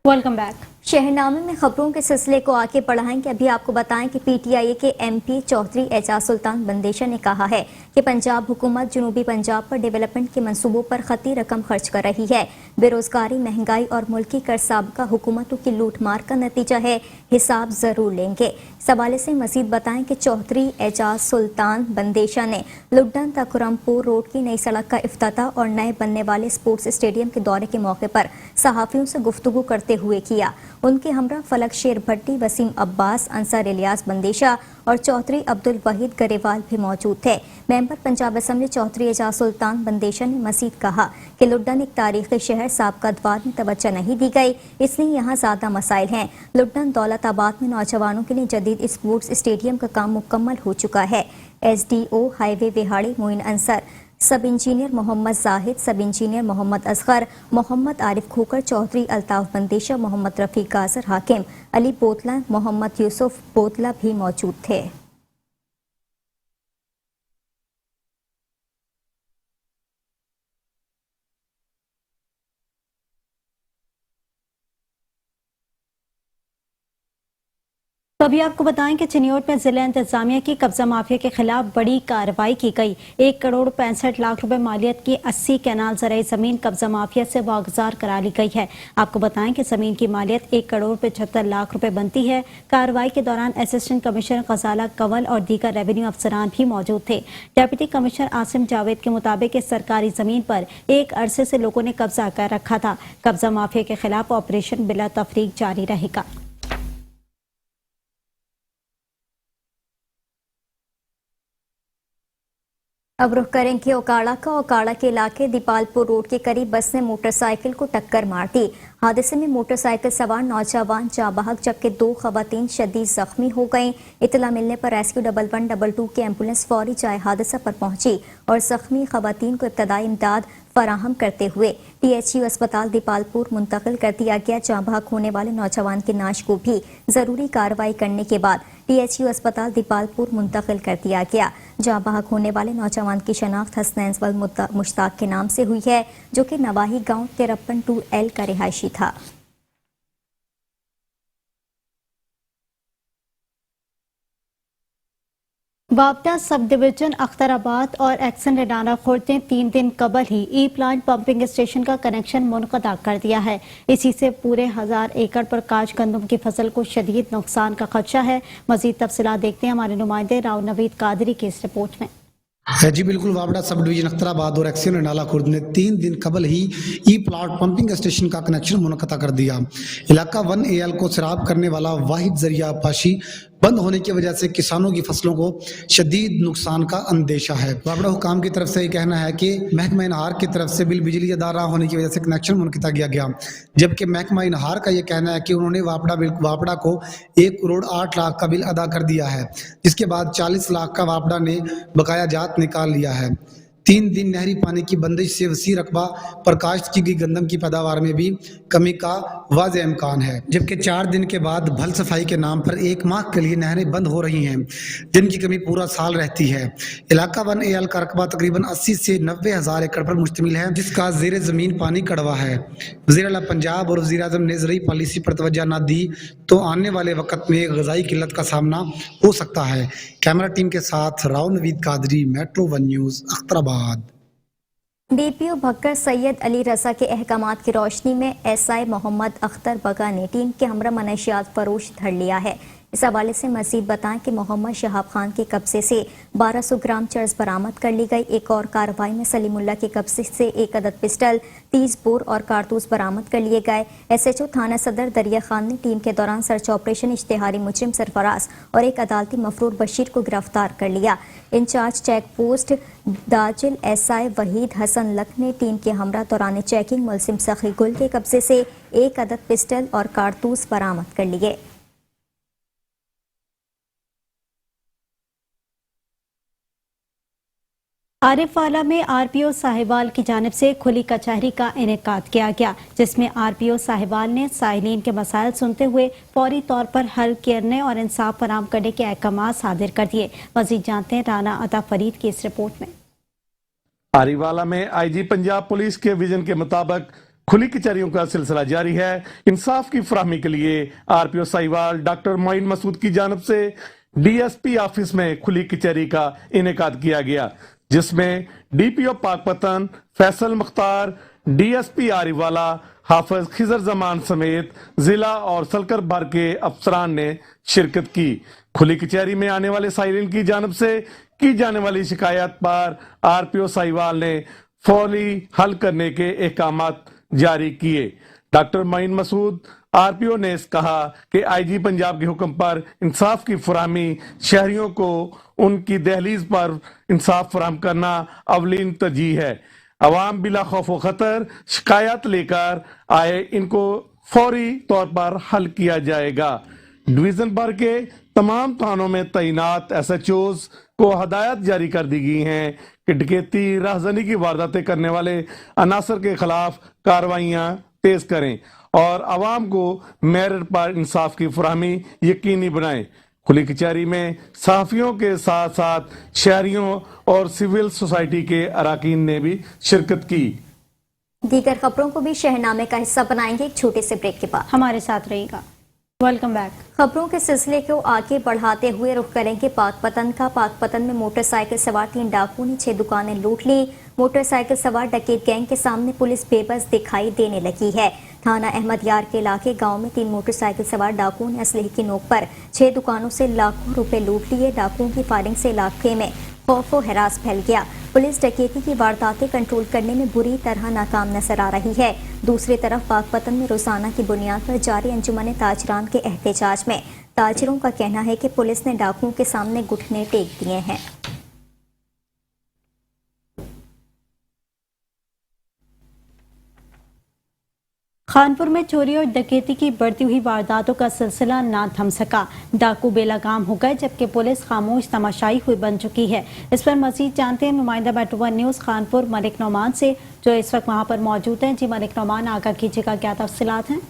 Welcome back. शहरनामे में खबरों के सिलसिले को आगे बढ़ाएंगे। अभी आपको बताएं कि पीटीआई के एमपी चौधरी एजाज सुल्तान बंदेशा ने कहा है कि पंजाब हुकूमत जनूबी पंजाब पर डेवलपमेंट के मंसूबों पर खती रकम खर्च कर रही है। बेरोजगारी, महंगाई और मुल्की कर साबका हुकूमतों की लूटमार का नतीजा है। हिसाब जरूर लेंगे। इस हवाले से मजीद बताएं कि चौधरी एजाज सुल्तान बंदेशा ने लुड्डन तकुरमपुर रोड की नई सड़क का इफ्तिताह और नए बनने वाले स्पोर्ट्स स्टेडियम के दौरे के मौके पर सहाफियों से गुफ्तगू करते हुए किया। उनके हमरा फलक शेर भट्टी, वसीम अब्बास, अंसार इलियास बंदेशा और चौधरी अब्दुल वहीद गरेवाल भी मौजूद थे। मेंबर पंजाब असम्बली चौधरी एजाज सुल्तान बंदेशा ने मजीद कहा कि लुड्डन एक तारीखी शहर साबका द्वार में तवज्जो नहीं दी गई, इसलिए यहाँ ज्यादा मसाइल हैं। लुड्डन दौलताबाद में नौजवानों के लिए जदीद स्पोर्ट्स स्टेडियम का काम मुकम्मल हो चुका है। SDO हाईवे विहाड़ी मोइन अंसर, सब इंजीनियर मोहम्मद जाहिद, सब इंजीनियर मोहम्मद असगर, मोहम्मद आरिफ खोकर, चौधरी अल्ताफ बंदेशा, मोहम्मद रफीक गाजर हाकिम, अली बोतला, मोहम्मद यूसुफ बोतला भी मौजूद थे। तो अभी आपको बताएं कि चिन्योट में जिला इंतजामिया की कब्जा माफिया के खिलाफ बड़ी कार्रवाई की गई। 1 करोड़ 65 लाख रुपए मालियत की 80 कैनाल ज़राई जमीन कब्जा माफिया से वागजार करा ली गई है। आपको बताएं कि जमीन की मालियत 1 करोड़ 75 लाख रुपए बनती है। कार्रवाई के दौरान असिस्टेंट कमिश्नर गजाला कंवल और दीगर रेवेन्यू अफसरान भी मौजूद थे। डिप्टी कमिश्नर आसिम जावेद के मुताबिक इस सरकारी जमीन पर एक अरसे से लोगों ने कब्जा कर रखा था। कब्जा माफिया के खिलाफ ऑपरेशन बिला तफरीक जारी रहेगा। अब रुख करेंगे ओकाड़ा का। ओकाड़ा के इलाके दीपालपुर रोड के करीब बस ने मोटरसाइकिल को टक्कर मार दी। हादसे में मोटरसाइकिल सवार नौजवान जाबहक जबकि 2 खवातीन शदीद जख्मी हो गईं। इतला मिलने पर रेस्क्यू 1112 की एम्बुलेंस फौरी जाए हादसा पर पहुंची और जख्मी खवातीन को इब्तदाई इमदाद फराहम करते हुए THU अस्पताल दीपालपुर मुंतकिल कर दिया गया। जाबहक होने वाले नौजवान की नाश को भी जरूरी कार्रवाई करने के बाद THU अस्पताल दीपालपुर मुंतकिल कर दिया गया। जाबहक होने वाले नौजवान की शनाख्त हसनैन वल मुश्ताक के नाम से हुई है, जो कि नवाही गांव 53-2L का रिहायशी था। बाबटा सब डिवीजन अख्तराबाद और एक्सन रेडाना खुर्द ने 3 दिन कबल ही ई प्लांट पंपिंग स्टेशन का कनेक्शन मुनक़ता कर दिया है। इसी से पूरे 1000 एकड़ पर काश गंदम की फसल को शदीद नुकसान का खदशा है। मजीद तफसीलात देखते हैं हमारे नुमाइंदे राव नवीद कादरी की इस रिपोर्ट में। जी बिल्कुल, वावड़ा सब डिवीजन अख्तराबाद और एक्सन रेडाना खुर्द ने 3 दिन कबल ही ई प्लांट पंपिंग स्टेशन का कनेक्शन मुनक़ता कर दिया। इलाका 1AL को सराब करने वाला वाहिद जरिया पाशी बंद होने की वजह से किसानों की फसलों को शदीद नुकसान का अंदेशा है। वावड़ा हुकाम की तरफ से ये कहना है कि महकमा इनहार की तरफ से बिल बिजली अदा ना होने की वजह से कनेक्शन मुनक़ता किया गया, जबकि महकमा इनहार का ये कहना है कि उन्होंने वावड़ा को 1 करोड़ 8 लाख का बिल अदा कर दिया है, जिसके बाद 40 लाख का वावड़ा ने बकाया जात निकाल लिया है। 3 दिन नहरी पानी की बंदिश से वसी रकबा पर काश्त की गई गंदम की पैदावार में भी कमी का वाज़ेह इम्कान है, जबकि 4 दिन के बाद भल सफाई के नाम पर 1 माह के लिए नहरें बंद हो रही हैं, जिनकी कमी पूरा साल रहती है। इलाका 1AL का रकबा तकरीबन 80 से 90 हज़ार एकड़ पर मुश्तमिल है, जिसका ज़ेर ज़मीन पानी कड़वा है। वज़ीर आला पंजाब और वज़ीर आज़म ने ज़रूरी पॉलिसी पर तवज्जो न दी तो आने वाले वक्त में ग़ज़ाई किल्लत का सामना हो सकता है। कैमरा टीम के साथ Rao Naveed Qadri, metro 1 news, Akhtarabad. DPO Bhakkar Syed Ali Raza के अहकामात की रोशनी में SI मोहम्मद अख्तर बगा ने टीम के हमरा मनशियात फरोश धर लिया है। इस हवाले से मजीद बताएं कि मोहम्मद शहाब खान के कब्जे से 1200 ग्राम चर्स बरामद कर ली गई। एक और कार्रवाई में सलीमुल्लाह के कब्जे से 1 अदद पिस्टल, 30 बोर और कारतूस बरामद कर लिए गए। SHO थाना सदर दरिया खान ने टीम के दौरान सर्च ऑपरेशन इश्तिहारी मुजरिम सरफराज और एक अदालती मफरूर बशीर को गिरफ्तार कर लिया। Incharge check post Dajal SI Waheed Hasan Lak ने टीम के हमरा दौरान चेकिंग मुलसिम सखी गुल के कब्जे से 1 अदद पिस्टल और कारतूस बरामद कर लिए। आरिफवाला में RPO साहिवाल की जानिब से खुली कचहरी का इनेकाद किया गया, जिसमें RPO साहिवाल ने साइलिन के मसाइल सुनते हुए फौरी तौर पर हल करने और इंसाफ फराहम करने के अहकाम सादिर कर दिए। मजीद जानते हैं राना अता फरीद की इस रिपोर्ट में। आरिफवाला में IG पंजाब पुलिस के विजन के मुताबिक खुली कचहरियों का सिलसिला जारी है। इंसाफ की फराहमी के लिए आरपीओ साहिवाल डॉक्टर मोइन मसूद की जानिब से डीएसपी ऑफिस में खुली कचहरी का इनेकाद किया गया, जिसमें डीपीओ पाकपतन फैसल मुख्तार, डीएसपी आरिवाला, हाफिज खिजर जमान समेत जिला और सलकर भर के अफसरान ने शिरकत की। खुली कचहरी में आने वाले साइलिन की जानिब से की जाने वाली शिकायत पर आरपीओ साहिवाल ने फौरी हल करने के अहकामात जारी किए। डॉक्टर मोइन मसूद आरपीओ ने कहा कि आईजी पंजाब के हुक्म पर इंसाफ की फराहमी शहरियों को उनकी दहलीज पर इंसाफ फराहम करना अवलीन तरजीह है। अवाम बिला खौफ व खतर शिकायत लेकर आए, इनको फौरी तौर पर हल किया जाएगा। डिवीजन भर के तमाम थानों में तैनात एसएचओज को हदायत जारी कर दी गई हैं कि डकैती राहजनी की वारदातें करने वाले अनासर के खिलाफ कार्रवाइयां तेज करें और आवाम को मेरिट पर इंसाफ की फराहमी यकीनी बनाएं। खुली कचहरी में सहाफियों के साथ साथ शहरियों और सिविल सोसाइटी के अरकान ने भी शिरकत की। दीगर खबरों को भी शहनामे का हिस्सा बनाएंगे एक छोटे से ब्रेक के बाद। हमारे साथ रहिएगा। Welcome back. खबरों के सिलसिले को आगे बढ़ाते हुए रुख करेंगे पाकपतन का। पाकपतन में मोटरसाइकिल सवार 3 डाकुओं ने 6 दुकानें लूट ली। मोटरसाइकिल सवार डकैत गैंग के सामने पुलिस बेबस दिखाई देने लगी है। थाना अहमद यार के इलाके गांव में 3 मोटरसाइकिल सवार डाकुओं ने असलहे की नोक पर 6 दुकानों से लाखों रुपए लूट लिए। डाकुओं की फायरिंग से इलाके में खौफ व हरास फैल गया। पुलिस डकैती की वारदातें कंट्रोल करने में बुरी तरह नाकाम नजर आ रही है। दूसरी तरफ पाकपतन में रोजाना की बुनियाद पर जारी अंजुमन ताजरान के एहतजाज में ताजिरों का कहना है कि पुलिस ने डाकुओं के सामने घुटने टेक दिए हैं। खानपुर में चोरी और डकैती की बढ़ती हुई वारदातों का सिलसिला ना थम सका। डाकू बेलगाम हो गए, जबकि पुलिस खामोश तमाशाई हुई बन चुकी है। इस पर मजीद जानते हैं नुमाइंदा बैटुआ न्यूज़ खानपुर मलिक नौमान से, जो इस वक्त वहां पर मौजूद हैं। जी मलिक नौमान, आगाह कीजिएगा, क्या तफसीलात हैं?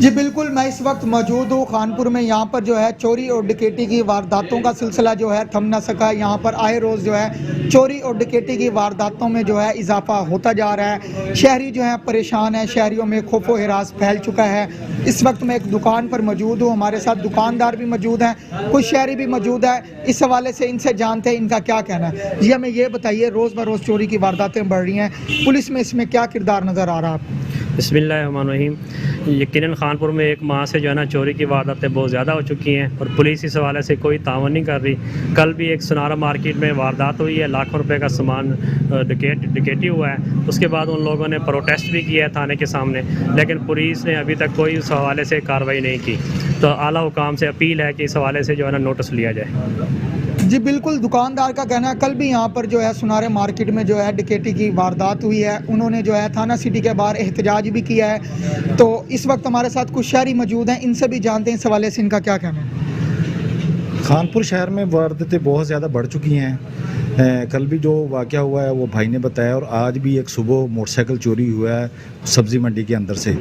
जी बिल्कुल, मैं इस वक्त मौजूद हूँ खानपुर में। यहाँ पर जो है चोरी और डकैती की वारदातों का सिलसिला जो है थम ना सका। यहाँ पर आए रोज़ जो है चोरी और डकैती की वारदातों में जो है इजाफा होता जा रहा है। शहरी जो है परेशान है, शहरियों में खौफ व हरास फैल चुका है। इस वक्त मैं एक दुकान पर मौजूद हूँ, हमारे साथ दुकानदार भी मौजूद हैं, कुछ शहरी भी मौजूद है। इस हवाले से इनसे जानते हैं इनका क्या कहना है। जी हमें ये बताइए, रोज़ ब रोज़ चोरी की वारदातें बढ़ रही हैं, पुलिस में इसमें क्या किरदार नज़र आ रहा है आपको? बिस्मिल्लाहिर्रहमानिर्रहीम। यकीनन खानपुर में एक माह से जो है ना चोरी की वारदातें बहुत ज़्यादा हो चुकी हैं और पुलिस इस हवाले से कोई तावन नहीं कर रही। कल भी एक सुनारा मार्केट में वारदात हुई है, लाखों रुपए का सामान डकैती हुआ है। उसके बाद उन लोगों ने प्रोटेस्ट भी किया है थाने के सामने, लेकिन पुलिस ने अभी तक कोई उस हवाले से कार्रवाई नहीं की। तो आला हुकाम से अपील है कि इस हवाले से जो है ना नोटिस लिया जाए। जी बिल्कुल, दुकानदार का कहना है कल भी यहाँ पर जो है सुनारे मार्केट में जो है डकैती की वारदात हुई है। उन्होंने जो है थाना सिटी के बाहर एहतजाज भी किया है। तो इस वक्त हमारे साथ कुछ शहरी मौजूद हैं, इनसे भी जानते हैं इस हवाले से इनका क्या कहना है। खानपुर शहर में वारदातें बहुत ज़्यादा बढ़ चुकी हैं। कल भी जो वाक़या हुआ है वो भाई ने बताया, और आज भी एक सुबह मोटरसाइकिल चोरी हुआ है सब्ज़ी मंडी के अंदर से।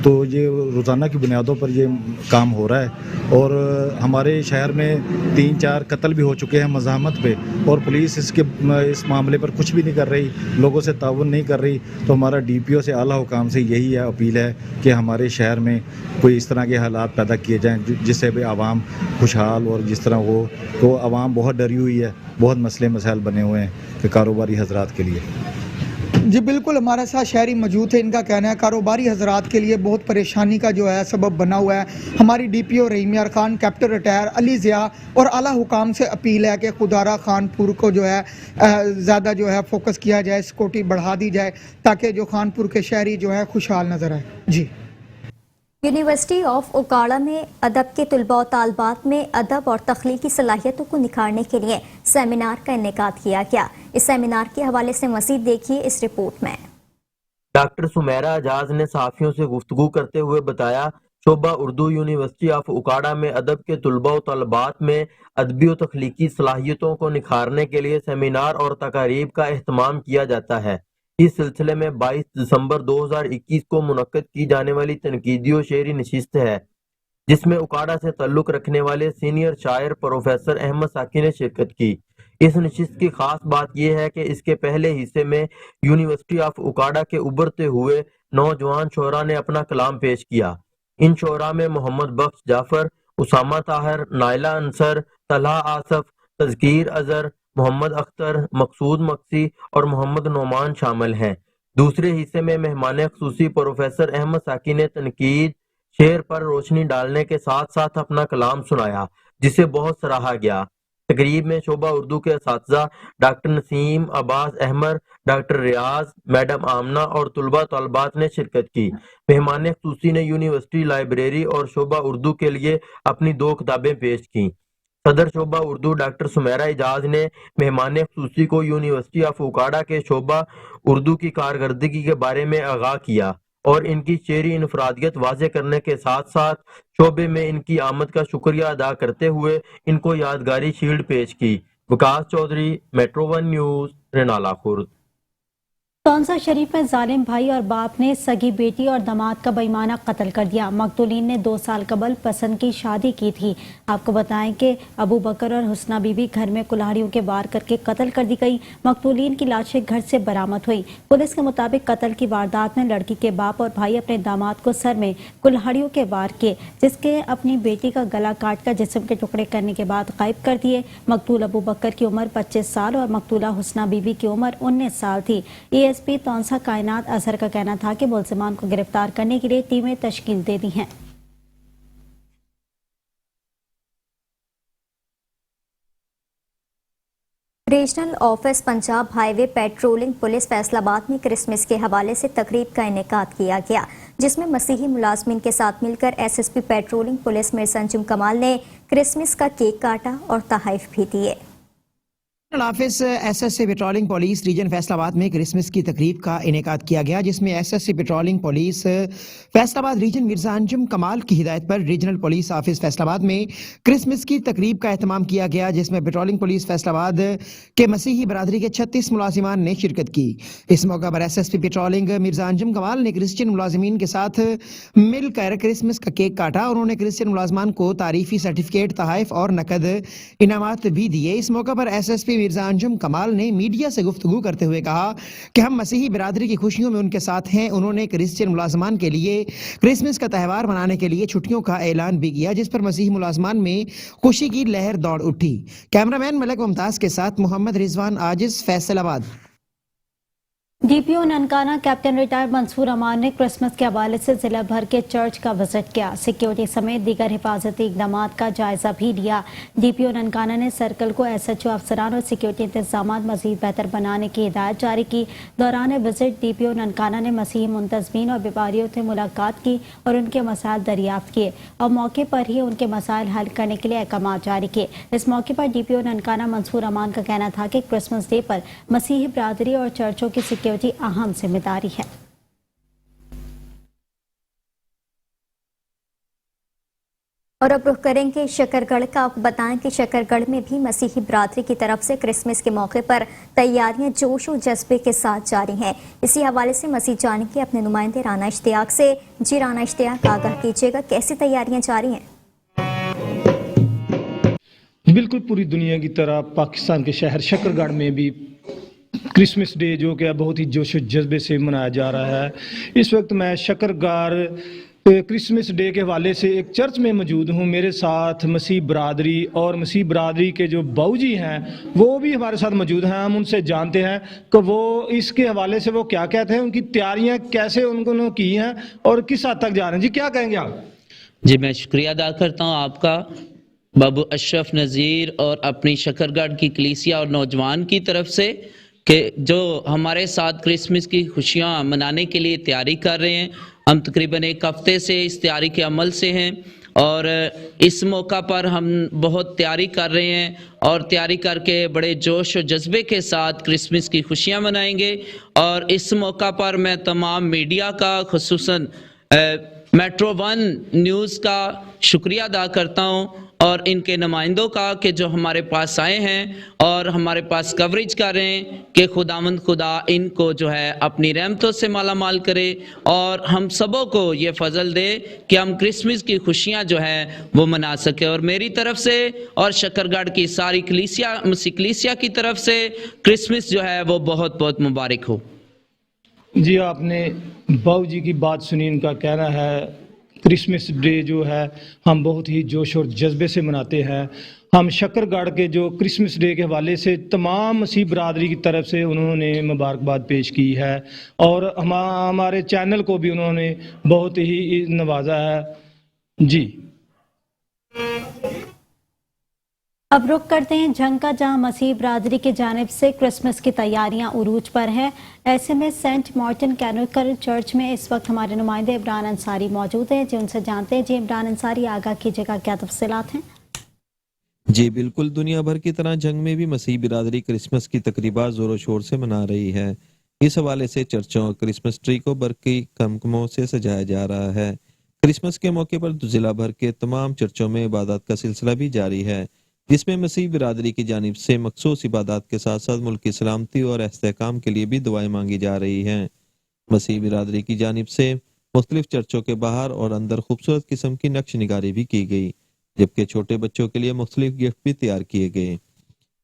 तो ये रोज़ाना की बुनियादों पर ये काम हो रहा है और हमारे शहर में 3-4 कत्ल भी हो चुके हैं मज़ाहमत पे, और पुलिस इस मामले पर कुछ भी नहीं कर रही, लोगों से ताउन नहीं कर रही। तो हमारा डीपीओ से आला हुकाम से यही है, अपील है कि हमारे शहर में कोई इस तरह के हालात पैदा किए जाएँ जिससे भी आवाम खुशहाल और जिस तरह हो। तो आवाम बहुत डरी हुई है, बहुत मसले मसाइल बने हुए हैं कि कारोबारी हजरात के लिए। जी बिल्कुल, हमारे साथ शहरी मौजूद थे, इनका कहना है कारोबारी हजरात के लिए बहुत परेशानी का जो है सबब बना हुआ है। हमारी डीपीओ रहीम यार खान, कैप्टन रिटायर अली ज़िया और आला हुकाम से अपील है कि खुदारा खानपुर को जो है ज़्यादा जो है फोकस किया जाए, सिक्योरिटी बढ़ा दी जाए ताकि जो खानपुर के शहरी जो है खुशहाल नज़र आए। जी। यूनिवर्सिटी ऑफ उकाड़ा में अदब के तलबा और तालबात में अदब और तख्लीकी सलाहियतों को निखारने के लिए सेमिनार का इनेकाद किया गया। इस सेमिनार के हवाले से मज़ीद देखिए इस रिपोर्ट में। डॉक्टर सुमेरा एजाज ने सहाफ़ियों से गुफ्तगू करते हुए बताया, शोबा उर्दू यूनिवर्सिटी ऑफ उकाड़ा में अदब के तलबा और तलबात में अदबी और तख्लीकी सलाहियतों को निखारने के लिए सेमिनार और तकारीब का एहतमाम किया जाता है। इस सिलसिले में 22 दिसंबर 2021 को मुनक्कद की जाने वाली तनकीदी और शेरी नशिस्त है, जिसमें उकाड़ा से ताल्लुक रखने वाले सीनियर शायर प्रोफेसर अहमद साकी ने शिरकत की। इस नशिस्त की खास बात यह है कि इसके पहले हिस्से में यूनिवर्सिटी ऑफ उकाड़ा के उभरते हुए नौजवान शोरा ने अपना कलाम पेश किया। इन शोरा में मोहम्मद बख्श जाफर, उसामा ताहिर, नाइला अंसर, तलहा आसफ, तज़कीर अजहर, मोहम्मद अख्तर, मकसूद मक्सी और मोहम्मद नोमान शामिल हैं। दूसरे हिस्से में मेहमान ख़ुसूसी प्रोफेसर अहमद साकी ने तनकीद, शेर पर रोशनी डालने के साथ साथ अपना कलाम सुनाया, जिसे बहुत सराहा गया। तकरीब में शोबा उर्दू के असातिज़ा डॉक्टर नसीम, अब्बास अहमद, डॉक्टर रियाज, मैडम आमना और तुलबा तलबात ने शिरकत की। मेहमान ख़ुसूसी ने यूनिवर्सिटी लाइब्रेरी और शोबा उर्दू के लिए अपनी 2 किताबें पेश की। सदर शोबा उर्दू डॉक्टर सुमेरा एजाज ने मेहमान ख़ुसूसी को यूनिवर्सिटी ऑफ उकाड़ा के शोबा उर्दू की कारकर्दगी के बारे में आगाह किया और इनकी शेरी इनफरादियत वाज़े करने के साथ साथ शोबे में इनकी आमद का शुक्रिया अदा करते हुए इनको यादगारी शील्ड पेश की। विकास चौधरी, मेट्रो 1 न्यूज़, रेनाला खुर्द। तौंसा शरीफ में जालिम भाई और बाप ने सगी बेटी और दामाद का बेईमाना कत्ल कर दिया। मकतूलीन ने 2 साल कबल पसंद की शादी की थी। आपको बताएं कि अबू बकर और हुस्ना बीबी घर में कुल्हाड़ियों के वार करके कत्ल कर दी गई। मकतूलीन की लाशें घर से बरामद हुई। पुलिस के मुताबिक कत्ल की वारदात में लड़की के बाप और भाई अपने दामाद को सर में कुल्हाड़ियों के वार किए, जिसके अपनी बेटी का गला काट कर जिस्म के टुकड़े करने के बाद गायब कर दिए। मकतूल अबू बकर की उम्र 25 साल और मकतूला हुस्ना बीबी की उम्र 19 साल थी। एएसपी तौंसा कायनात अजहर का कहना था कि मुलजिमान को गिरफ्तार करने के लिए टीमें तश्कील दे दी हैं। Regional office Punjab highway patrolling police Faisalabad में क्रिसमस के हवाले से तकरीब का इनेकाद किया गया, जिसमें मसीही मुलाजमीन के साथ मिलकर SSP patrolling police Mirza Anjum कमाल ने क्रिसमस का केक काटा और तोहफे भी दिए। Office SSC patrolling police region Faisalabad में क्रिसमस की तकरीब का इनेकाद किया गया, जिसमें SSC patrolling police Faisalabad region Mirza Anjum Kamal की हिदायत पर रीजनल पुलिस ऑफिस फैसलाबाद में क्रिसमस की तकरीब का एहतमाम किया गया, जिसमें पेट्रोलिंग पुलिस फैसलाबाद के मसीही बरादरी के 36 मुलाजिमान ने शिरकत की। इस मौका पर एसएसपी पेट्रोलिंग मिर्जा अंजुम कमाल ने क्रिश्चियन मुलाजिमीन के साथ मिलकर क्रिसमस का केक काटा। उन्होंने क्रिश्चियन मुलाजमान को तारीफी सर्टिफिकेट, तोहफे और नकद इनामात भी दिए। इस मौका पर एसएसपी मिर्जा अंजुम कमाल ने मीडिया से गुफ्तगू करते हुए कहा कि हम मसीही बिरादरी की खुशियों में उनके साथ हैं। उन्होंने क्रिश्चियन मुलाजमान के लिए क्रिसमस का त्यौहार मनाने के लिए छुट्टियों का ऐलान भी किया, जिस पर मसीही मुलाजमान में खुशी की लहर दौड़ उठी। कैमरामैन मलक मुमताज के साथ Mohammad Rizwan Aajiz, Faisalabad. DPO Nankana captain retired Mansoor Aman ने क्रिसमस के हवाले से जिला भर के चर्च का विजिट किया। सिक्योरिटी समेत दीगर हिफाजती इकदाम का जायजा भी लिया। डीपीओ ननकाना ने सर्कल को एसएचओ अफसरान और सिक्योरिटी इंतजाम मजीद बेहतर बनाने की हिदायत जारी की। दौरान विजिट डीपीओ ननकाना ने मसीही मुंतजमीन और व्यापारियों से मुलाकात की और उनके मसाइल दरियाफ्त किए और मौके पर ही उनके मसाइल हल करने के लिए अहकाम जारी किए। इस मौके पर डीपीओ ननकाना मंसूर अमान का कहना था कि क्रिसमस डे पर मसीही बिरादरी और चर्चों की सिक्योरिटी अहम जिम्मेदारी है। और अब रुख करेंगे शकरगढ़ का। आपको बताएं कि शकरगढ़ में भी मसीही बिरादरी की तरफ से क्रिसमस के मौके पर तैयारियां जोश और जज्बे के साथ जारी हैं। इसी हवाले से मसीह जाने के अपने नुमाइंदे राना इश्तियाक से। जी राना इश्तियाक, आगाह कीजिएगा, कैसी तैयारियां जारी हैं? बिल्कुल पूरी दुनिया की तरह पाकिस्तान के शहर शकरगढ़ में भी क्रिसमस डे जो कि बहुत ही जोश जज्बे से मनाया जा रहा है। इस वक्त मैं शकरगढ़ क्रिसमस डे के हवाले से एक चर्च में मौजूद हूँ। मेरे साथ मसीह बरादरी और मसीह बरादरी के जो बाऊजी हैं वो भी हमारे साथ मौजूद हैं। हम उनसे जानते हैं कि वो इसके हवाले से वो क्या कहते हैं, उनकी तैयारियाँ कैसे उन्होंने की हैं और किस हद तक जा रहे हैं। जी क्या कहेंगे आप? जी मैं शुक्रिया अदा करता हूँ आपका, बाबू अशरफ नज़ीर और अपनी शकरगढ़ की कलीसिया और नौजवान की तरफ से कि जो हमारे साथ क्रिसमस की खुशियाँ मनाने के लिए तैयारी कर रहे हैं। हम तकरीबन 1 हफ्ते से इस तैयारी के अमल से हैं और इस मौका पर हम बहुत तैयारी कर रहे हैं और तैयारी करके बड़े जोश और जज्बे के साथ क्रिसमस की खुशियाँ मनाएंगे। और इस मौका पर मैं तमाम मीडिया का, खुसूसन मेट्रो 1 न्यूज़ का शुक्रिया अदा करता हूँ और इनके नुमाइंदों का कि जो हमारे पास आए हैं और हमारे पास कवरेज कर रहे हैं कि खुदावंद खुदा इनको जो है अपनी रहमतों से माला माल करे और हम सबों को ये फजल दे कि हम क्रिसमस की खुशियाँ जो है वो मना सके। और मेरी तरफ से और शकरगढ़ की सारी मसीह कलीसिया की तरफ से क्रिसमस जो है वो बहुत बहुत मुबारक हो। जी आपने बाबू जी की बात सुनी। इनका कहना है क्रिसमस डे जो है हम बहुत ही जोश और जज्बे से मनाते हैं। हम शक्करगढ़ के जो क्रिसमस डे के हवाले से तमाम मसीह बरादरी की तरफ से उन्होंने मुबारकबाद पेश की है और हमारे चैनल को भी उन्होंने बहुत ही नवाजा है। जी अब रुख करते हैं जंग का, जहां मसीह बरादरी की जानिब से क्रिसमस की तैयारियां उरूज पर हैं। ऐसे में सेंट मार्टिन कैथोलिक चर्च में इस वक्त हमारे नुमाइंदे इमरान अंसारी मौजूद हैं, जी उनसे जानते हैं। जी इमरान अंसारी, आगाह कीजिएगा, क्या तफसीलात हैं? जी बिल्कुल, दुनिया भर की तरह जंग में भी मसीह बिरादरी क्रिसमस की तकरीबा जोरों शोर से मना रही है। इस हवाले से चर्चों और क्रिसमस ट्री को बरकी कमकमों से सजाया जा रहा है। क्रिसमस के मौके पर जिला भर के तमाम चर्चों में इबादत का सिलसिला भी जारी है, जिसमें मसीह बिरादरी की जानिब से मखसूस इबादत के साथ साथ मुल्क की सलामती और इस्तेहकाम के लिए भी दुआएं मांगी जा रही हैं। मसीह बिरादरी की जानिब से मुख्तलिफ चर्चों के बाहर और अंदर खूबसूरत किस्म की नक्श निगारी भी की गई, जबकि छोटे बच्चों के लिए मुख्तलिफ गिफ्ट भी तैयार किए गए।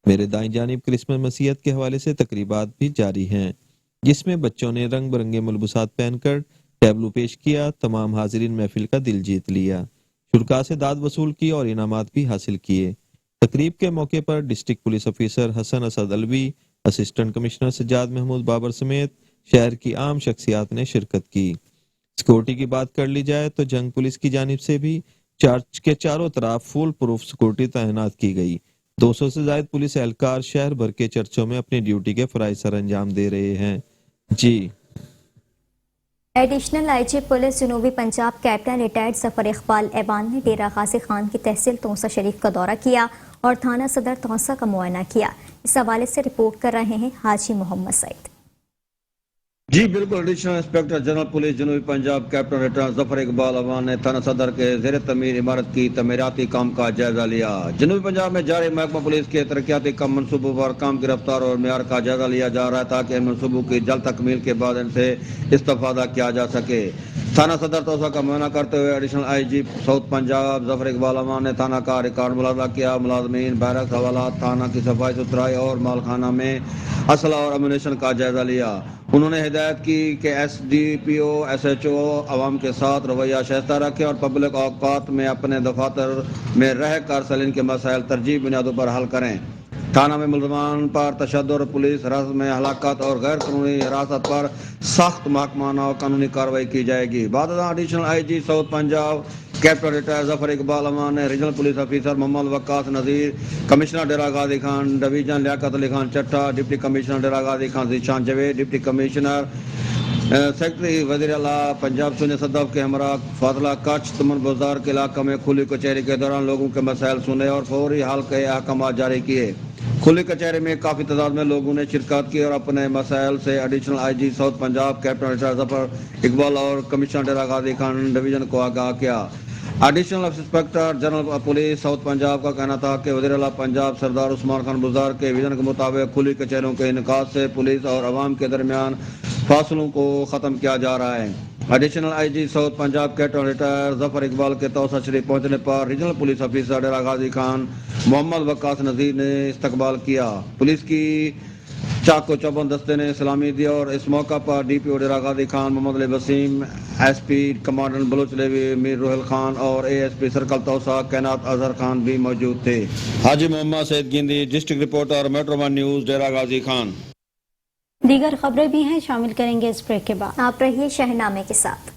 मेरे दाईं जानिब क्रिसमस मसीहत के हवाले से तकरीबात भी जारी हैं, जिसमें बच्चों ने रंग बिरंगे मलबूसात पहनकर टैबलू पेश किया, तमाम हाजिरीन महफिल का दिल जीत लिया, शुरका से दाद वसूल की और इनामात भी हासिल किए। तकरीब के मौके पर district police officer Hasan Asad Alvi, assistant commissioner Sajjad Mahmood Babar समेत शहर की आम शख्सियात ने शिरकत की। सिक्योरिटी की बात कर ली जाए तो जंग पुलिस की जानिब से भी चर्च के चारों तरफ फुल प्रूफ सिक्योरिटी तैनात की गई। 200 से ज्यादा पुलिस एहलकार शहर भर के चर्चों में अपनी ड्यूटी के फराइज सर अंजाम दे रहे हैं। जी एडिशनल आईजी पुलिस जनूबी पंजाब कैप्टन रिटायर्ड जफर इकबाल ऐवान ने डेरा गाजी खान की तहसील तौसा शरीफ का दौरा किया और थाना सदर तौसा का मुआयना किया। इस हवाले से रिपोर्ट कर रहे हैं हाजी मोहम्मद सईद। जी बिल्कुल, एडिशनल इंस्पेक्टर जनरल पुलिस जनूबी पंजाब कैप्टन रिटायर्ड जफर इकबाल अवान ने थाना सदर के ज़ेर तमीर इमारत की तमीराती काम का जायजा लिया। जनूबी पंजाब में जारी महकमा पुलिस के तरक्याती कम मनसूबों पर काम की रफ्तार और मेयार का जायजा लिया जा रहा है, ताकि इन मनसूबों की जल्द तकमील के बाद इनसे इस्तेफादा किया जा सके। थाना सदर तौसा का मुआयना करते हुए additional IG south Punjab Zafar Iqbal Awan ने थाना का रिकॉर्ड मुलाजा किया। मुलाजमीन, बैरक्स, हवालात, थाना की सफाई सुथराई और मालखाना में असला और अम्यूनेशन का जायजा लिया। उन्होंने हिदायत की कि SDPO SHO आवाम के साथ रवैया शाइस्ता रखें और पब्लिक औकात में अपने दफातर में रह कर सलीन के मसाइल तरजीह बुनियादों पर हल करें। थाना में मुलजमान पर तशद्दुद, पुलिस हिरासत में हलाकत और गैर कानूनी हिरासत पर सख्त महकमाना और कानूनी कार्रवाई की जाएगी। बाद additional IG south Punjab captain retired Zafar Iqbal Aman ने regional police officer Mohammad Waqas Nazir, commissioner Dera Ghazi Khan division Liaquat Ali Khan Chatta, deputy commissioner Dera Ghazi Khan Zeeshan Javed, deputy commissioner secretary वज़ीर आला पंजाब सुन्नी सदफ के हमरा फाजला कच्छ तुमन बाजार के इलाके में खुली कचहरी के दौरान लोगों के मसाइल सुने और फौरी हल के अहकाम जारी किए। खुली कचहरी में काफ़ी तादाद में लोगों ने शिरकत की और अपने मसाइल से additional IG south Punjab captain retired Zafar Iqbal और कमिश्नर डेरा गाजी खान डिवीजन को आगाह किया। Additional inspector general police south Punjab का कहना था कि वज़ीर आला पंजाब सरदार उस्मान खान बुज़दार के विजन के मुताबिक खुली कचहरियों के इनकाद से पुलिस और आवाम के दरमियान फासलों को ख़त्म किया जा रहा है। Additional IG south Punjab captain retired Zafar Iqbal के तौसा शरीफ पहुंचने पर रीजनल पुलिस ऑफिसर डेरा गाजी खान मोहम्मद वक्कास नज़ीर ने इस्तकबाल किया। पुलिस की चाको चौबंद दस्ते ने सलामी दी और इस मौका पर DPO Dera Ghazi Khan Mohammad Ali Waseem, SP commandant Baloch levy Mir Rohail Khan और ASP सर्कल तौसा कैनात अजहर खान भी मौजूद थे। Haji Mohammad Saeed Gindi, district reporter, metro 1 news, Dera Ghazi Khan. दीगर खबरें भी हैं, शामिल करेंगे इस ब्रेक के बाद। आप रहिए शहनामे के साथ।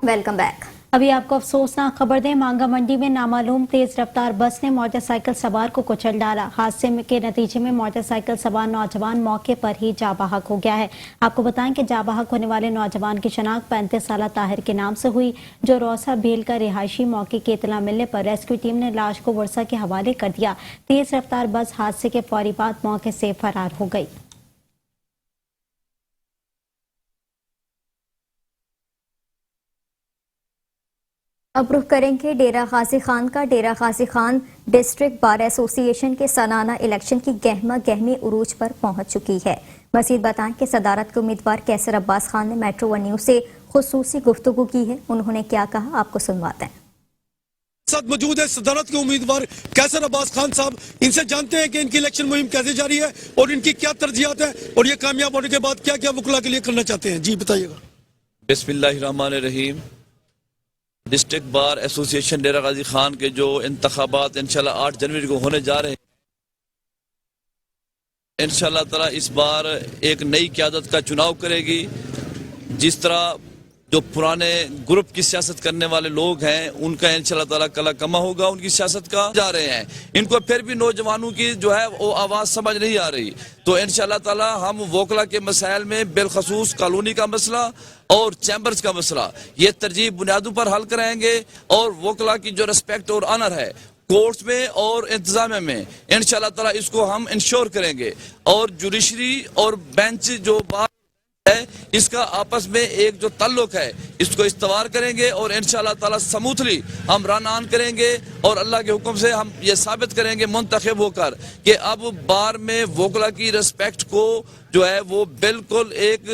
Welcome back. अभी आपको अफसोसनाक खबर दें, मांगा मंडी में नामालूम तेज रफ्तार बस ने मोटरसाइकिल सवार को कुचल डाला। हादसे के नतीजे में मोटरसाइकिल सवार नौजवान मौके पर ही जाबाहक हो गया है। आपको बताएं कि जाबाहक होने वाले नौजवान की शनाख्त 35 साला ताहिर के नाम से हुई, जो रोसा भेल का रिहायशी। मौके की इतला मिलने पर रेस्क्यू टीम ने लाश को वर्षा के हवाले कर दिया। तेज रफ्तार बस हादसे के फौरी बाद मौके से फरार हो गई। अब रुख करेंगे डेरा गाजी खान का। डेरा Ghazi Khan district bar association के सालाना इलेक्शन की गहमा गहमी उरूज पर पहुंच चुकी है। मजीद बताएं कि सदारत के उम्मीदवार कैसर अब्बास खान ने मेट्रो 1 न्यूज़ से खुसूसी गुफ्तगू की है। उन्होंने क्या कहा, आपको सुनवाते हैं। साथ मौजूद है सदारत के उम्मीदवार कैसर अब्बास खान साहब। इनसे जानते हैं कि इनकी इलेक्शन मुहिम कैसे जारी है और इनकी क्या तरजीहात है और ये कामयाब होने के बाद क्या क्या वकला के लिए करना चाहते हैं। जी बताइएगा। बिस्मिल्लाहिर्रहमानिर्रहीम। डिस्ट्रिक्ट बार एसोसिएशन डेरा गाजी खान के जो इंतखाबात इंशाल्लाह 8 जनवरी को होने जा रहे हैं, इंशाल्लाह ताला इस बार एक नई क़यादत का चुनाव करेगी। जिस तरह जो पुराने ग्रुप की सियासत करने वाले लोग हैं उनका इंशाल्लाह ताला कला कमा होगा, उनकी सियासत का जा रहे हैं। इनको फिर भी नौजवानों की जो है वो आवाज़ समझ नहीं आ रही, तो इंशाल्लाह ताला हम वोकला के मसाइल में बिलखसूस कॉलोनी का मसला और चैम्बर्स का मसला ये तरजीह बुनियादों पर हल कराएंगे और वोकला की जो रिस्पेक्ट और ऑनर है कोर्ट्स में और इंतजामिया में इंशाल्लाह ताला इसको हम इंश्योर करेंगे। और जुडिशरी और बेंच जो बात है इसका आपस में एक जो ताल्लुक है इसको इस्तवार करेंगे और इंशाल्लाह ताला समूथली हम रन ऑन करेंगे और अल्लाह के हुक्म से हम ये साबित करेंगे मुंतखब होकर कि अब बार में वोकला की रिस्पेक्ट को जो है वो बिल्कुल एक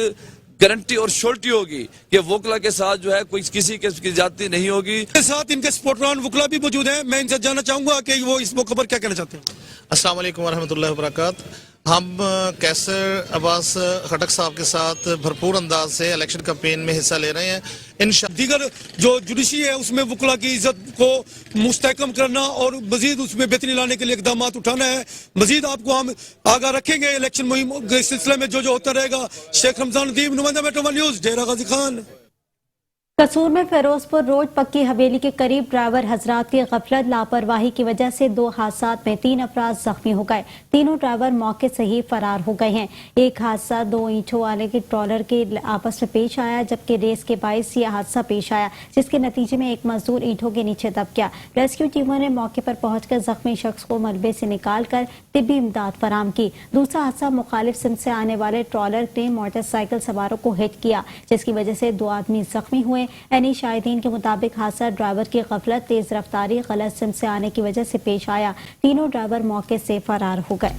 गारंटी और श्योरिटी होगी कि वोकला के साथ जो है कोई किसी किस्म की जाति नहीं होगी। के साथ इनके सपोर्टरान वकला भी मौजूद हैं। मैं इनसे जानना चाहूंगा कि वो इस मौके पर क्या कहना चाहते हैं। अस्सलाम वालेकुम वरहमतुल्लाहि वबरकातुहू। हम कैसर अब्बास खटक साहब के साथ भरपूर अंदाज से इलेक्शन कैंपेन में हिस्सा ले रहे हैं। दीगर जो जुडिशरी है उसमें वकला की इज्जत को मुस्तहकम करना और मजीद उसमें बेहतरी लाने के लिए इकदाम उठाना है। मजीद आपको हम आगाह रखेंगे इलेक्शन मुहिम के सिलसिले में जो होता रहेगा। शेख रमजान नदीम, नुमाइंदा metro one news, Dera Ghazi Khan. कसूर में फिरोजपुर रोड पक्की हवेली के करीब ड्राइवर हजरात की गफलत लापरवाही की वजह से 2 हादसात में 3 अफराद जख्मी हो गए। तीनों ड्राइवर मौके से ही फरार हो गए हैं। एक हादसा 2 ईंटों वाले के ट्रॉलर के आपस में पेश आया, जबकि रेस के बाइस यह हादसा पेश आया, जिसके नतीजे में एक मजदूर ईंटों के नीचे दब गया। रेस्क्यू टीमों ने मौके पर पहुंचकर जख्मी शख्स को मलबे से निकालकर तिब्बी इमदाद फराहम की। दूसरा हादसा मुखालिफ सिम से आने वाले ट्रॉलर ने मोटरसाइकिल सवारों को हिट किया, जिसकी वजह से 2 आदमी जख्मी हुए। एनी शाहिदीन के मुताबिक हादसा ड्राइवर की गफलत, तेज रफ्तारी, गलत सिम से आने की वजह से पेश आया। तीनों ड्राइवर मौके से फरार हो गए।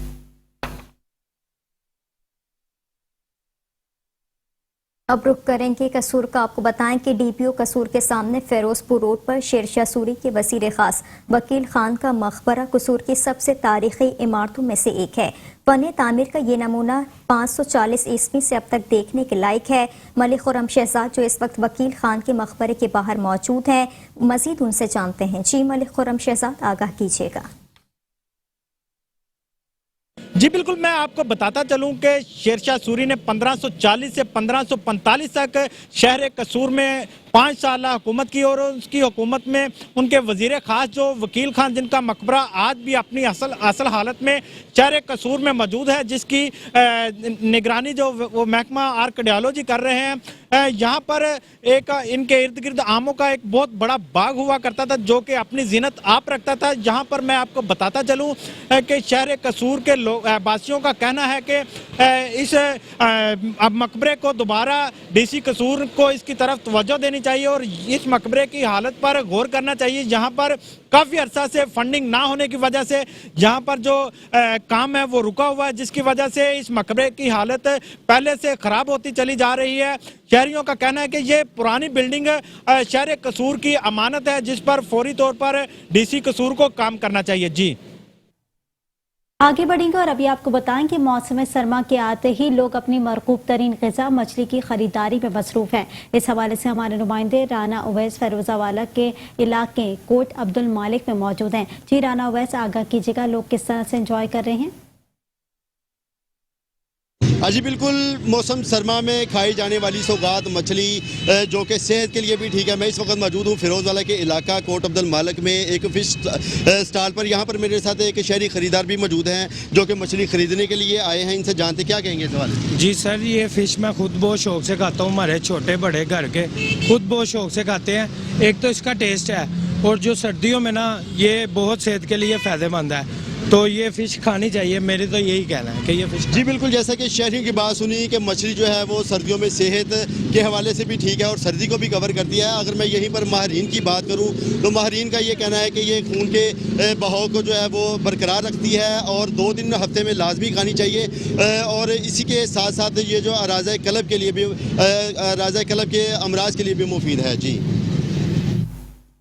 अब रुख करेंगे कसूर का। आपको बताएं कि डीपीओ कसूर के सामने फिरोजपुर रोड पर शेरशाह सूरी के वजीर खास वकील खान का मकबरा कसूर की सबसे तारीखी इमारतों में से एक है। फन तामीर का ये नमूना 540 ईस्वी से अब तक देखने के लायक है। मलिक खुर्रम शहजाद जो इस वक्त वकील खान के मकबरे के बाहर मौजूद हैं, मजीद उनसे जानते हैं। जी मलिक खुर्रम शहजाद, आगाह कीजिएगा। जी बिल्कुल, मैं आपको बताता चलूं कि शेरशाह सूरी ने 1540 से 1545 तक शहर कसूर में 5 साल हुकूमत की और उसकी हुकूमत में उनके वजीर खास जो वकील खान, जिनका मकबरा आज भी अपनी असल हालत में शहर कसूर में मौजूद है, जिसकी निगरानी जो वो महकमा आर्कियोलॉजी कर रहे हैं। यहाँ पर एक इनके इर्द गिर्द आमों का एक बहुत बड़ा बाग हुआ करता था जो कि अपनी जीनत आप रखता था। जहाँ पर मैं आपको बताता चलूँ कि शहर कसूर के वासियों का कहना है कि इस मकबरे को दोबारा डीसी कसूर को इसकी तरफ तवज्जो देनी चाहिए और इस मकबरे की हालत पर गौर करना चाहिए। जहाँ पर काफ़ी अरसा से फंडिंग ना होने की वजह से यहाँ पर जो काम है वो रुका हुआ है, जिसकी वजह से इस मकबरे की हालत पहले से ख़राब होती चली जा रही है। शहरियों का कहना है कि ये पुरानी बिल्डिंग शहर कसूर की अमानत है, जिस पर फौरी तौर पर डीसी कसूर को काम करना चाहिए। जी आगे बढ़ेंगे और अभी आपको बताएं कि मौसम सरमा के आते ही लोग अपनी मरकूब तरीन ग़िज़ा मछली की खरीदारी में मसरूफ हैं। इस हवाले से हमारे नुमाइंदे राना उवैस फैरोजावाला के इलाके कोट अब्दुल मालिक में मौजूद हैं। जी राना उवैस, आगाह कीजिएगा, लोग किस तरह से एंजॉय कर रहे हैं? जी बिल्कुल, मौसम सरमा में खाई जाने वाली सौगात मछली जो कि सेहत के लिए भी ठीक है। मैं इस वक्त मौजूद हूँ फिरोजवाला के इलाका कोट अब्दुल मालिक में एक फ़िश स्टॉल पर। यहाँ पर मेरे साथ एक शहरी ख़रीदार भी मौजूद हैं जो कि मछली ख़रीदने के लिए आए हैं। इनसे जानते क्या कहेंगे सवाल। जी सर, ये फ़िश मैं खुद बहुत शौक़ से खाता हूँ। हमारे छोटे बड़े घर के खुद बहुत शौक़ से खाते हैं। एक तो इसका टेस्ट है और जो सर्दियों में ना ये बहुत सेहत के लिए फ़ायदेमंद है, तो ये फ़िश खानी चाहिए। मेरे तो यही कहना है कि ये फ़िश। जी बिल्कुल, जैसा कि शहरियों की बात सुनी कि मछली जो है वो सर्दियों में सेहत के हवाले से भी ठीक है और सर्दी को भी कवर करती है। अगर मैं यहीं पर माहरीन की बात करूं तो माहरीन का ये कहना है कि ये खून के बहाव को जो है वो बरकरार रखती है और 2 दिन हफ्ते में लाजमी खानी चाहिए। और इसी के साथ साथ ये जो अराज़ा कलब के लिए भी, अराज़ा कलब के अमराज के लिए भी मुफीद है। जी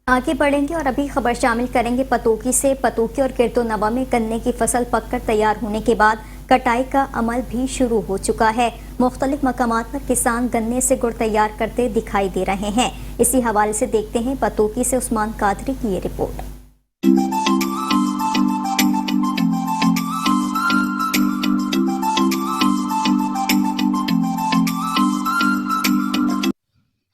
आगे बढ़ेंगे और अभी खबर शामिल करेंगे पतोकी से। पतोकी और किरतो नवा में गन्ने की फसल पककर तैयार होने के बाद कटाई का अमल भी शुरू हो चुका है। मुख्तलिफ मकामात पर किसान गन्ने से गुड़ तैयार करते दिखाई दे रहे हैं। इसी हवाले से देखते हैं पतोकी से उस्मान कादरी की ये रिपोर्ट।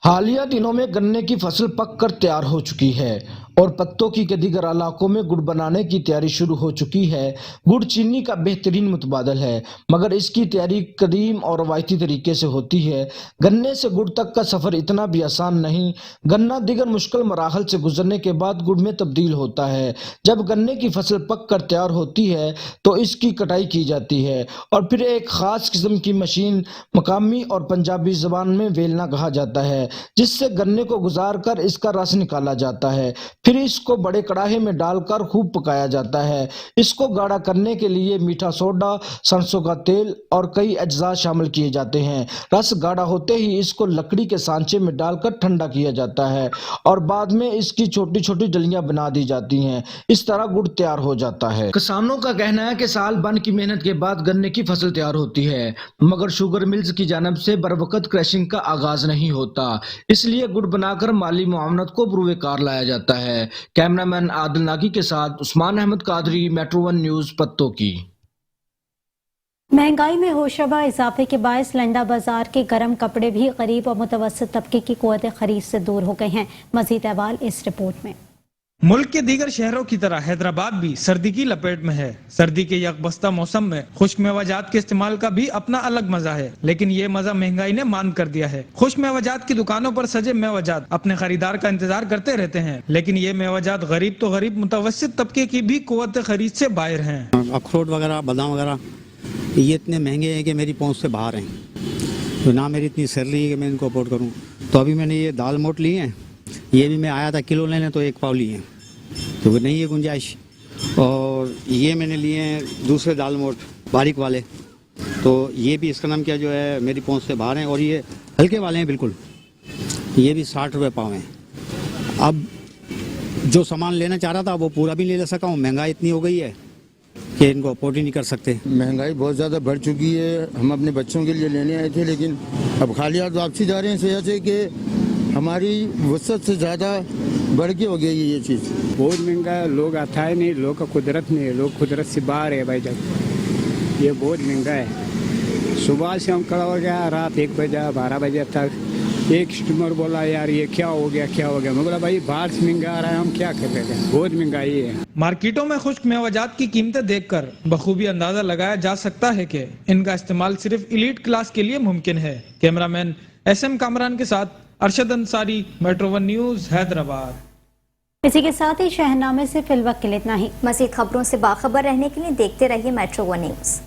हालिया दिनों में गन्ने की फसल पककर तैयार हो चुकी है और पत्तों की के दीगर इलाकों में गुड़ बनाने की तैयारी शुरू हो चुकी है। गुड़ चीनी का बेहतरीन मुतबादल है, मगर इसकी तैयारी कदीम और रवायती तरीके से होती है। गन्ने से गुड़ तक का सफर इतना भी आसान नहीं। गन्ना दीगर मुश्किल मराहल से गुजरने के बाद गुड़ में तब्दील होता है। जब गन्ने की फसल पक कर तैयार होती है तो इसकी कटाई की जाती है और फिर एक खास किस्म की मशीन, मकामी और पंजाबी जबान में वेलना कहा जाता है, जिससे गन्ने को गुजार कर इसका रस निकाला जाता है। फिर इसको बड़े कड़ाहे में डालकर खूब पकाया जाता है। इसको गाढ़ा करने के लिए मीठा सोडा, सरसों का तेल और कई अज्जा शामिल किए जाते हैं। रस गाढ़ा होते ही इसको लकड़ी के सांचे में डालकर ठंडा किया जाता है और बाद में इसकी छोटी छोटी जलियां बना दी जाती हैं। इस तरह गुड़ तैयार हो जाता है। किसानों का कहना है कि साल भर की मेहनत के बाद गन्ने की फसल तैयार होती है, मगर शुगर मिल्स की जानब से बरवकत क्रशिंग का आगाज नहीं होता, इसलिए गुड़ बनाकर माली मुआवनत को बुरुए कार लाया जाता है। कैमरामैन आदिल नागी के साथ उस्मान अहमद कादरी, मेट्रो 1 न्यूज, पत्तोकी। महंगाई में होशरबा इजाफे के बायस लंडा बाजार के गर्म कपड़े भी गरीब और मुतवस्सित तबके की कुव्वत खरीद से दूर हो गए हैं। मजीद अहवाल इस रिपोर्ट में। मुल्क के दीगर शहरों की तरह हैदराबाद भी सर्दी की लपेट में है। सर्दी के यकबस्ता मौसम में खुश्क मेवाजात के इस्तेमाल का भी अपना अलग मजा है, लेकिन ये मजा महंगाई ने मांद कर दिया है। खुश्क मेवाजात की दुकानों पर सजे मेवाजात अपने खरीदार का इंतजार करते रहते हैं, लेकिन ये मेवाजात गरीब तो गरीब मुतवस्सित तबके की भी कुव्वत खरीद से बाहर हैं। अखरोट वगैरह, बादाम वगैरह ये इतने महंगे हैं कि मेरी पहुंच से बाहर हैं, तो ना मेरी इतनी सैलरी है कि मैं इनको अफोर्ड करूं। तो अभी मैंने ये दाल मोट लिए हैं, ये भी मैं आया था किलो लेने तो 1 पाव लिए हैं, तो नहीं है गुंजाइश। और ये मैंने लिए हैं दूसरे दाल मोट बारीक वाले, तो ये भी इसका नाम क्या जो है मेरी पहुंच से बाहर हैं। और ये हल्के वाले हैं बिल्कुल, ये भी 60 रुपये पाव हैं। अब जो सामान लेना चाह रहा था वो पूरा भी नहीं ले सका हूँ। महंगाई इतनी हो गई है कि इनको अफोर्ड ही नहीं कर सकते। महंगाई बहुत ज़्यादा बढ़ चुकी है। हम अपने बच्चों के लिए लेने आए थे, लेकिन अब खाली हाथ वापसी जा रहे हैं, इस वजह से कि हमारी वसत से ज़्यादा बढ़ के हो गई है ये चीज़। बहुत महंगा है, लोग आता है नहीं, लोग का कुदरत नहीं है, लोग कुदरत से बाहर है भाई। जब ये बहुत महंगा है, सुबह से हम खड़ा हो गया रात 1 बजे 12 बजे तक। एक कस्टमर बोला यार ये क्या हो गया क्या हो गया, मैं बोला भाई बाहर से महंगा आ रहा है, हम क्या कर रहे हैं, बहुत महंगाई है। मार्केटों में खुश्क मेवाजात की कीमतें देखकर बखूबी अंदाजा लगाया जा सकता है कि इनका इस्तेमाल सिर्फ एलीट क्लास के लिए मुमकिन है। कैमरामैन SM कामरान के साथ अरशद अंसारी, मेट्रो 1 न्यूज, हैदराबाद। इसी के साथ ही शहरनामे से फिलवक्त के लिए इतना ही। मज़ीद खबरों से बाखबर रहने के लिए देखते रहिए मेट्रो 1 न्यूज।